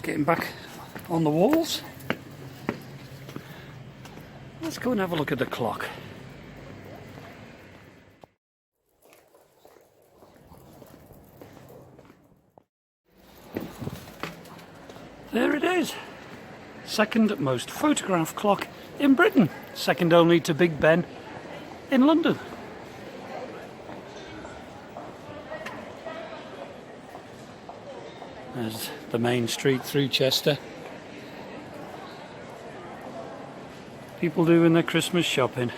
getting back on the walls. Let's go and have a look at the clock. There it is. Second most photographed clock in Britain. Second only to Big Ben in London. There's the main street through Chester. People doing their Christmas shopping.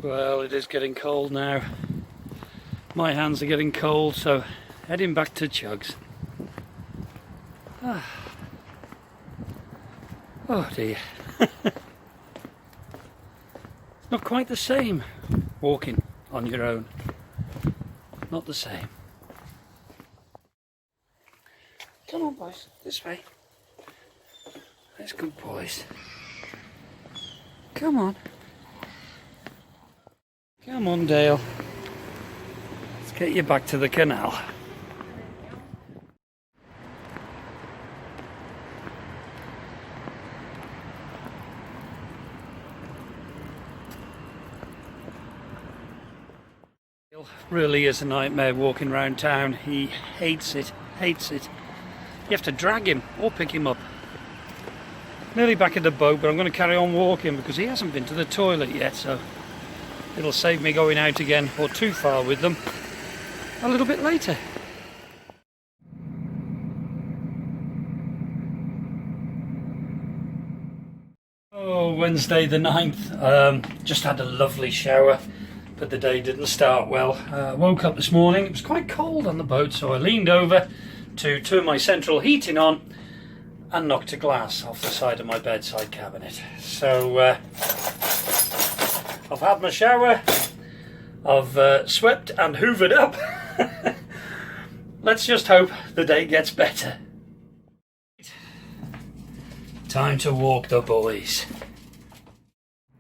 Well, it is getting cold now. My hands are getting cold, so heading back to Chugs. Oh dear. Not quite the same walking on your own. Not the same. Come on boys, this way. That's good boys. Come on. Come on Dale. Let's get you back to the canal. Really is a nightmare walking around town. He hates it, hates it. You have to drag him or pick him up. Nearly back at the boat, but I'm going to carry on walking because he hasn't been to the toilet yet, so it'll save me going out again or too far with them a little bit later. Oh, Wednesday the 9th. Just had a lovely shower, but the day didn't start well. Woke up this morning, it was quite cold on the boat, so I leaned over to turn my central heating on and knocked a glass off the side of my bedside cabinet. So I've had my shower, I've swept and hoovered up. Let's just hope the day gets better. Time to walk the boys.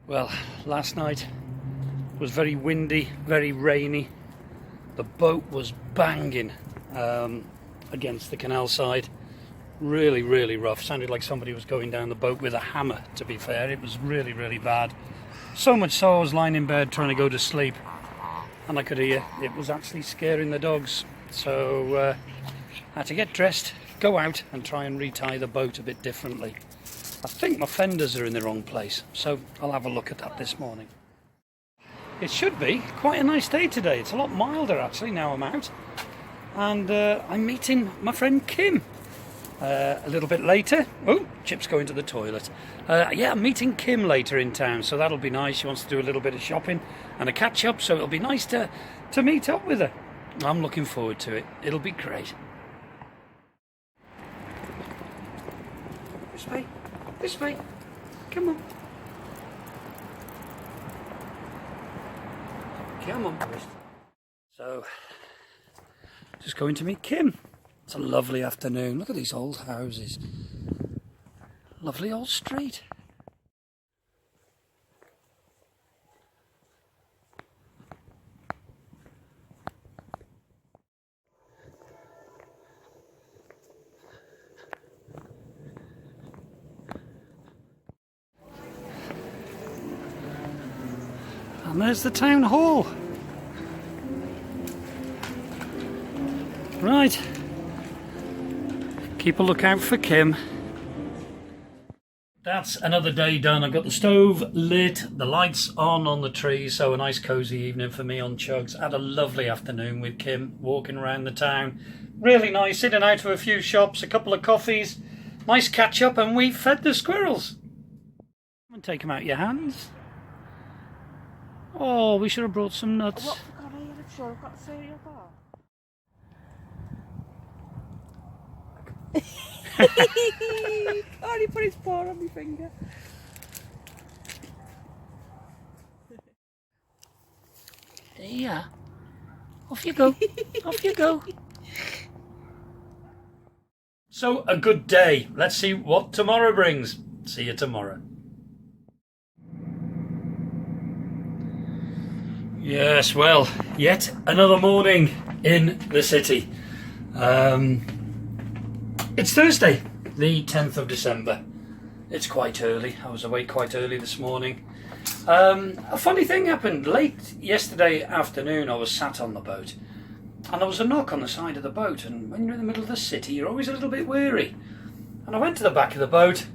Well, last night was very windy, very rainy. The boat was banging against the canal side. Really, really rough. Sounded like somebody was going down the boat with a hammer, to be fair. It was really, really bad. So much so I was lying in bed trying to go to sleep, and I could hear it was actually scaring the dogs. So I had to get dressed, go out and try and retie the boat a bit differently. I think my fenders are in the wrong place, so I'll have a look at that this morning. It should be quite a nice day today. It's a lot milder actually now I'm out, and I'm meeting my friend Kim a little bit later. Oh, Chip's going to the toilet. Yeah, I'm meeting Kim later in town, so that'll be nice. She wants to do a little bit of shopping and a catch up, so it'll be nice to meet up with her. I'm looking forward to it. It'll be great. This way, this way. Come on. Come on, boys. So, just going to meet Kim. It's a lovely afternoon. Look at these old houses. Lovely old street. And there's the town hall. Right. Keep a lookout for Kim. That's another day done. I've got the stove lit, the lights on the tree, so a nice cosy evening for me on Chugs. Had a lovely afternoon with Kim, walking around the town. Really nice, in and out of a few shops, a couple of coffees, nice catch up, and we fed the squirrels. Come and take them out of your hands. Oh, we should have brought some nuts. What? God, I'm sure I've got a cereal bar. Oh, he put his paw on my finger. There you are. Off you go. Off you go. So, a good day. Let's see what tomorrow brings. See you tomorrow. Yes, well, yet another morning in the city. It's Thursday, the 10th of December. It's quite early. I was awake quite early this morning. A funny thing happened. Late yesterday afternoon, I was sat on the boat and there was a knock on the side of the boat, and when you're in the middle of the city, you're always a little bit weary. And I went to the back of the boat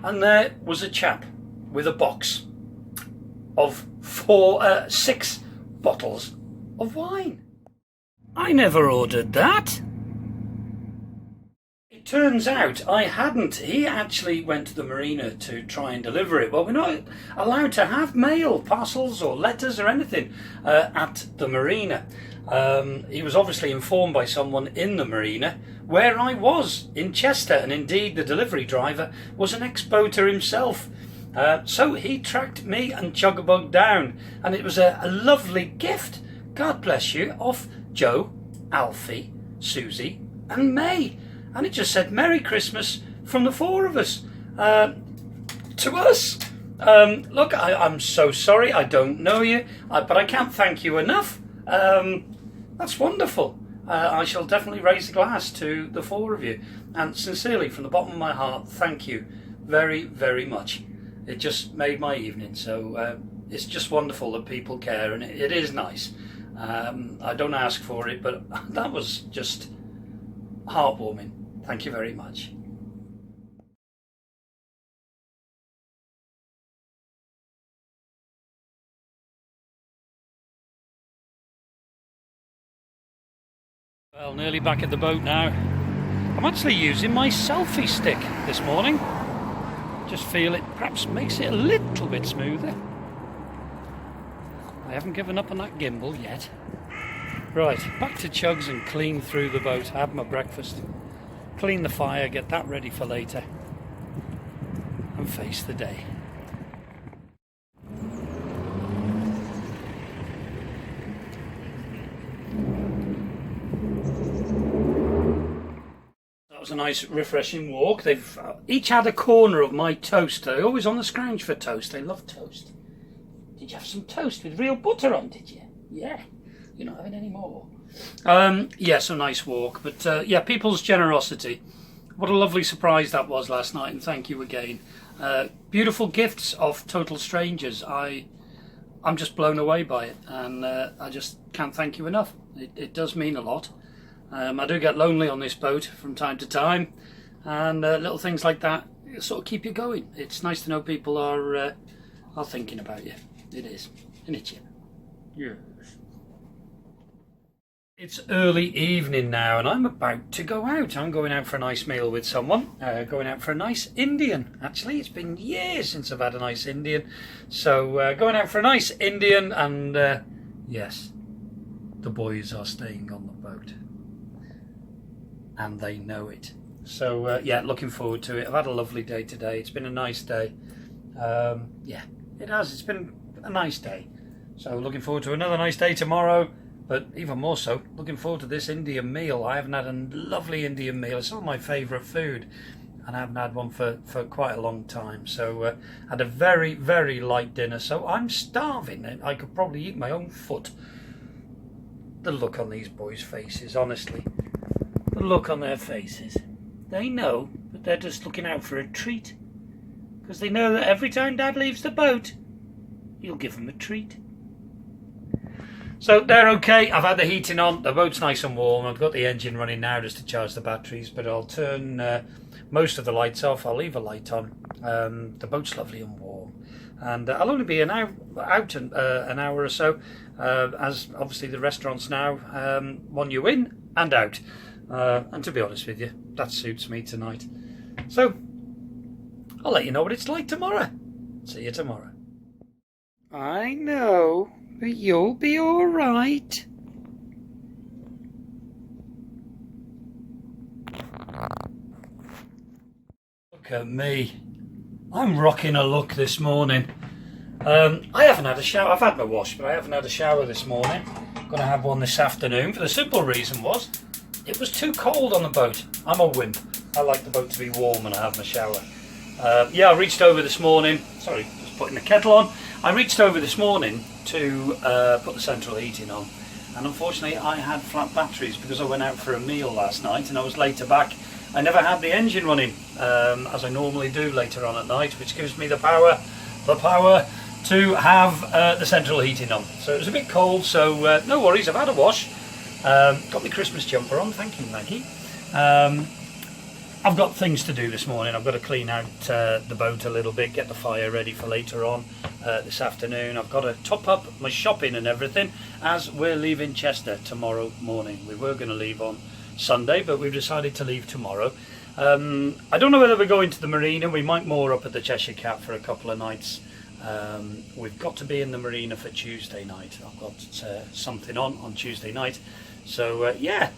and there was a chap with a box of 6 bottles of wine. I never ordered that. It turns out I hadn't. He actually went to the marina to try and deliver it. Well, we're not allowed to have mail, parcels or letters or anything at the marina. He was obviously informed by someone in the marina where I was, in Chester, and indeed the delivery driver was an ex-boater himself. So he tracked me and Chuggabug down, and it was a lovely gift, God bless you, of Joe, Alfie, Susie and May. And it just said, Merry Christmas from the 4 of us. To us. Look, I'm so sorry, I don't know you, but I can't thank you enough. That's wonderful. I shall definitely raise a glass to the 4 of you. And sincerely, from the bottom of my heart, thank you very, very much. It just made my evening. So it's just wonderful that people care, and it is nice. I don't ask for it, but that was just heartwarming. Thank you very much. Well, nearly back at the boat now. I'm actually using my selfie stick this morning. Just feel it perhaps makes it a little bit smoother. I haven't given up on that gimbal yet. Right, back to Chugs and clean through the boat, have my breakfast, clean the fire, get that ready for later, and face the day. That was a nice refreshing walk. They've each had a corner of my toast. They're always on the scrounge for toast. They love toast. Did you have some toast with real butter on, did you? Yeah. You're not having any more. Yes, a nice walk. But yeah, people's generosity. What a lovely surprise that was last night, and thank you again. Beautiful gifts of total strangers. I'm just blown away by it, and I just can't thank you enough. It does mean a lot. I do get lonely on this boat from time to time, and little things like that sort of keep you going. It's nice to know people are thinking about you. It is, isn't it, Jim? Yes. It's early evening now, and I'm about to go out. I'm going out for a nice meal with someone. Going out for a nice Indian. Actually, it's been years since I've had a nice Indian. So going out for a nice Indian, and yes, the boys are staying on the boat. And they know it. So yeah, looking forward to it. I've had a lovely day today. It's been a nice day. Yeah, it has. It's been a nice day. So looking forward to another nice day tomorrow. But even more so, looking forward to this Indian meal. I haven't had a lovely Indian meal. It's some of my favourite food, and I haven't had one for quite a long time. So had a very, very light dinner. So I'm starving. I could probably eat my own foot. The look on these boys' faces, honestly. The look on their faces. They know that they're just looking out for a treat. Because they know that every time Dad leaves the boat, he'll give them a treat. So they're okay. I've had the heating on. The boat's nice and warm. I've got the engine running now just to charge the batteries, but I'll turn most of the lights off. I'll leave a light on. The boat's lovely and warm. And I'll only be out an hour or so, as obviously the restaurants now want you in and out. And to be honest with you, that suits me tonight. So I'll let you know what it's like tomorrow. See you tomorrow. I know, but you'll be all right. Look at me. I'm rocking a look this morning. I haven't had a shower. I've had my wash, but I haven't had a shower this morning. I'm going to have one this afternoon. For the simple reason was, it was too cold on the boat. I'm a wimp. I like the boat to be warm when I have my shower. Yeah, I reached over this morning. Sorry, just putting the kettle on. I reached over this morning to put the central heating on, and unfortunately I had flat batteries because I went out for a meal last night and I was later back. I never had the engine running as I normally do later on at night, which gives me the power to have the central heating on. So it was a bit cold, so no worries, I've had a wash. Got my Christmas jumper on, thank you Maggie. I've got things to do this morning. I've got to clean out the boat a little bit, get the fire ready for later on this afternoon. I've got to top up my shopping and everything as we're leaving Chester tomorrow morning. We were going to leave on Sunday, but we've decided to leave tomorrow. I don't know whether we're going to the marina. We might moor up at the Cheshire Cat for a couple of nights. We've got to be in the marina for Tuesday night. I've got something on Tuesday night. So yeah,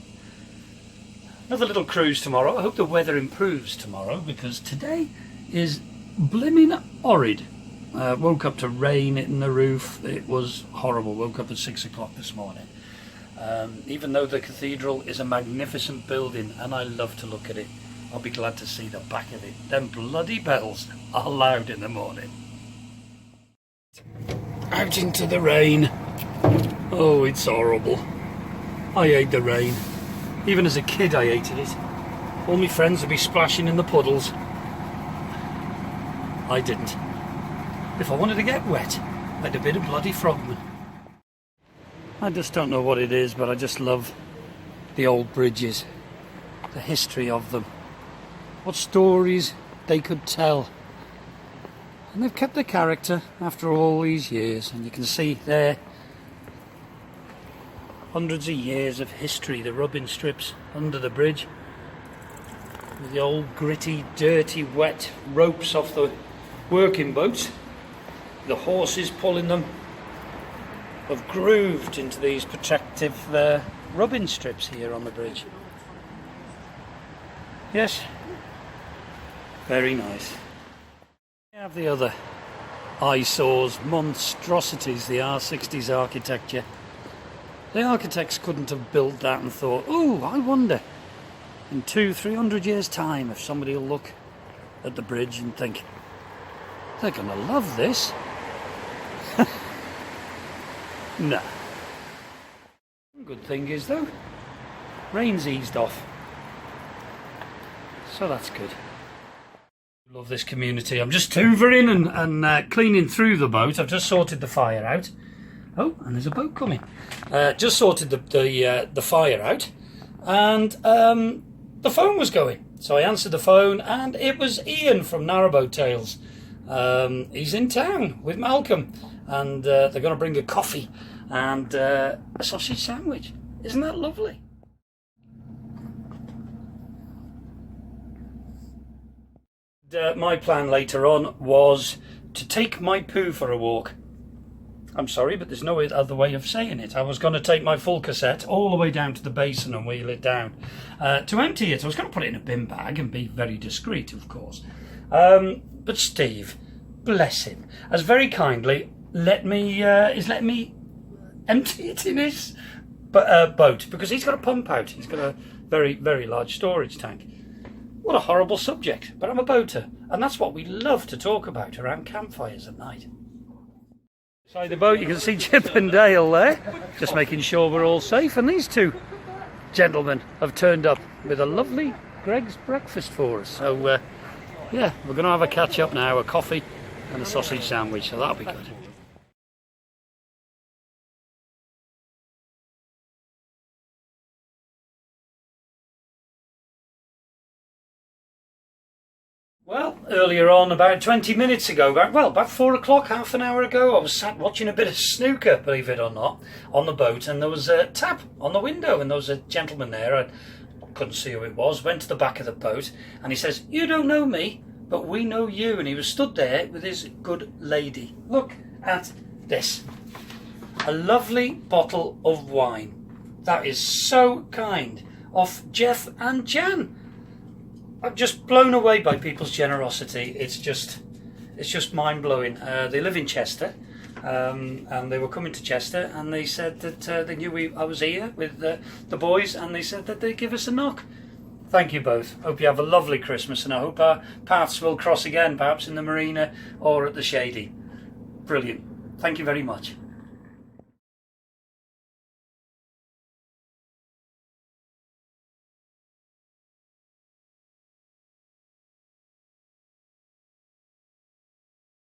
another little cruise tomorrow. I hope the weather improves tomorrow because today is blimmin' horrid. Woke up to rain hitting the roof. It was horrible. Woke up at 6 o'clock this morning. Even though the cathedral is a magnificent building and I love to look at it, I'll be glad to see the back of it. Them bloody bells are loud in the morning. Out into the rain. Oh, it's horrible. I hate the rain. Even as a kid I hated it. All my friends would be splashing in the puddles. I didn't. If I wanted to get wet, I'd have been a bloody frogman. I just don't know what it is, but I just love the old bridges, the history of them, what stories they could tell. And they've kept the character after all these years, and you can see there hundreds of years of history, the rubbing strips under the bridge, with the old gritty, dirty, wet ropes off the working boats, the horses pulling them, have grooved into these protective rubbing strips here on the bridge. Yes, very nice. We have the other eyesores, monstrosities, the R60s architecture. The architects couldn't have built that and thought, oh, I wonder in 200-300 years time if somebody will look at the bridge and think, they're going to love this. No. Good thing is though, rain's eased off, so that's good. Love this community. I'm just hoovering and cleaning through the boat. I've just sorted the fire out. Oh, and there's a boat coming. Just sorted the fire out, and the phone was going. So I answered the phone, and it was Ian from Narrowboat Tales. He's in town with Malcolm, and they're going to bring a coffee and a sausage sandwich. Isn't that lovely? My plan later on was to take my poo for a walk. I'm sorry, but there's no other way of saying it. I was going to take my full cassette all the way down to the basin and wheel it down to empty it. I was going to put it in a bin bag and be very discreet, of course. But Steve, bless him, has very kindly let me empty it in his boat, because he's got a pump out. He's got a very, very large storage tank. What a horrible subject, but I'm a boater, and that's what we love to talk about around campfires at night. Inside the boat you can see Chip and Dale there, just making sure we're all safe, and these two gentlemen have turned up with a lovely Greg's breakfast for us. So yeah, we're going to have a catch up now, a coffee and a sausage sandwich, so that'll be good. Well, earlier on, about 20 minutes ago, about 4 o'clock, half an hour ago, I was sat watching a bit of snooker, believe it or not, on the boat, and there was a tap on the window, and there was a gentleman there. I couldn't see who it was, went to the back of the boat, and he says, "You don't know me, but we know you," and he was stood there with his good lady. Look at this. A lovely bottle of wine. That is so kind of Jeff and Jan. I'm just blown away by people's generosity. It's just mind-blowing. They live in Chester, and they were coming to Chester, and they said that they knew I was here with the boys, and they said that they'd give us a knock. Thank you both. Hope you have a lovely Christmas, and I hope our paths will cross again, perhaps in the marina or at the Shady. Brilliant. Thank you very much.